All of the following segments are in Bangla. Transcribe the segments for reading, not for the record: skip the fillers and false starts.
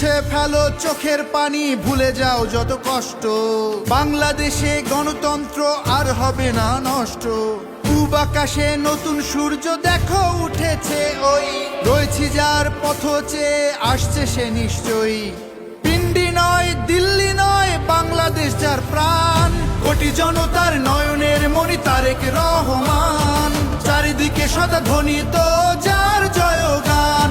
মুছে ফেলো চোখের পানি, ভুলে যাও যত কষ্ট। বাংলাদেশে গণতন্ত্র আর হবে না নষ্ট। পূব আকাশে নতুন সূর্য দেখো উঠেছে ওই, রয়েছি যার পথ চেয়ে আসছে সে নিশ্চয়ই। পিন্ডি নয় দিল্লি নয় বাংলাদেশ যার প্রাণ, কোটি জনতার নয়নের মণি তারেক রহমান। চারিদিকে সদা ধ্বনিত যার জয়গান,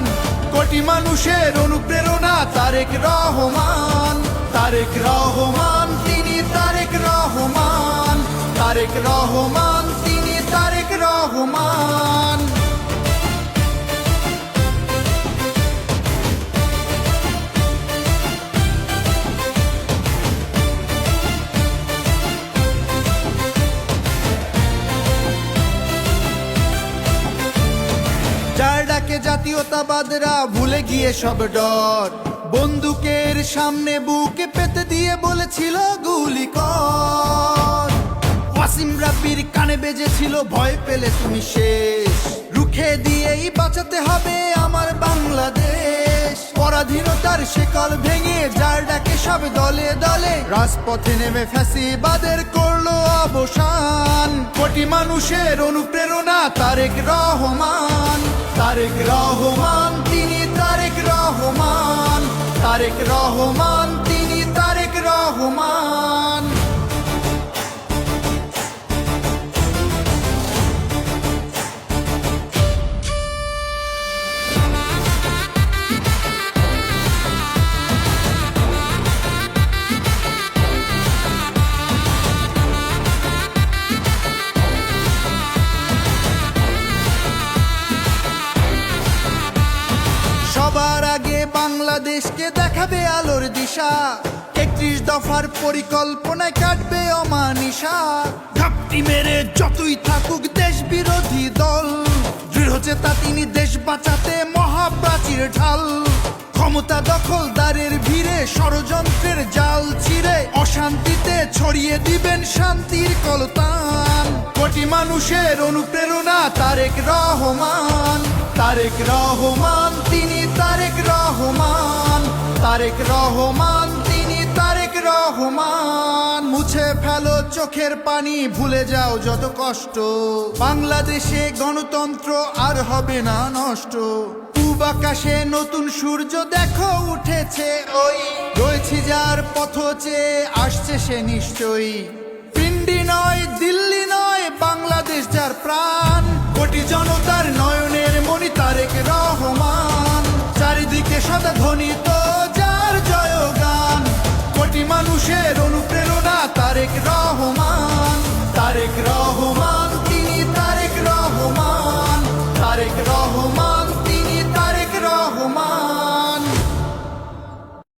কোটি মানুষের অনুপ্রেরণা তারেক রহমান। তারেক রহমান তিনি তারেক রহমান, তারেক রহমান তিনি তারেক রহমান। যার ডাকে জাতীয়তাবাদরা ভুলে গিয়ে সব ডর, বন্দুকের সামনে বুকে পেতে দিয়ে বলেছিল গুলি কর। ওয়াসিম রাব্বির কানে বেজেছিল ভয় পেলে তুমি শেষ, রুখে দিয়েই বাঁচাতে হবে আমার বাংলাদেশ। পরাধীনতার শিকল ভেঙে যার ডাকে সব দলে দলে রাজপথে নেমে ফ্যাসিবাদের করলো অবসান। কোটি মানুষের অনুপ্রেরণা তারেক রহমান। তারেক রহমান তিনি তারেক রহমান, তারেক রহমান তিনি তারেক রহমান। সবার আগে বাংলাদেশকে দেখাবে আলোর দিশা, ৩১ দফার পরিকল্পনায় কাটবে অমানিসা। ঘাপটি মেরে যতই থাকুক দেশ বিরোধী দল, দৃঢ়চেতা তিনি দেশ বাঁচাতে মহাপ্রাচীর ঢাল। ক্ষমতা দখলদারের ভিড়ে ষড়যন্ত্রের জাল ছিঁড়ে অশান্তিতে ছড়িয়ে দিবেন শান্তির কলতান। কোটি মানুষের অনুপ্রেরণা তারেক রহমান। তারেক রহমান তিনি তারেক রহমান, তারেক রহমান তিনি তারেক রহমান। মুছে ফেলো চোখের পানি, ভুলে যাও যত কষ্ট। বাংলাদেশে গণতন্ত্র আর হবে না নষ্ট। পূব আকাশে নতুন সূর্য দেখো উঠেছে ওই, রয়েছি যার পথ চেয়ে আসছে সে নিশ্চয়ই। পিন্ডি নয় দিল্লি নয় বাংলাদেশ যার প্রাণ, কোটি জনতার নয়নের মণি তারেক রহমান। চারিদিকে সদা ধ্বনিত যার জয়গান, কোটি মানুষের অনুপ্রেরণা তারেক রহমান। তারেক রহমান।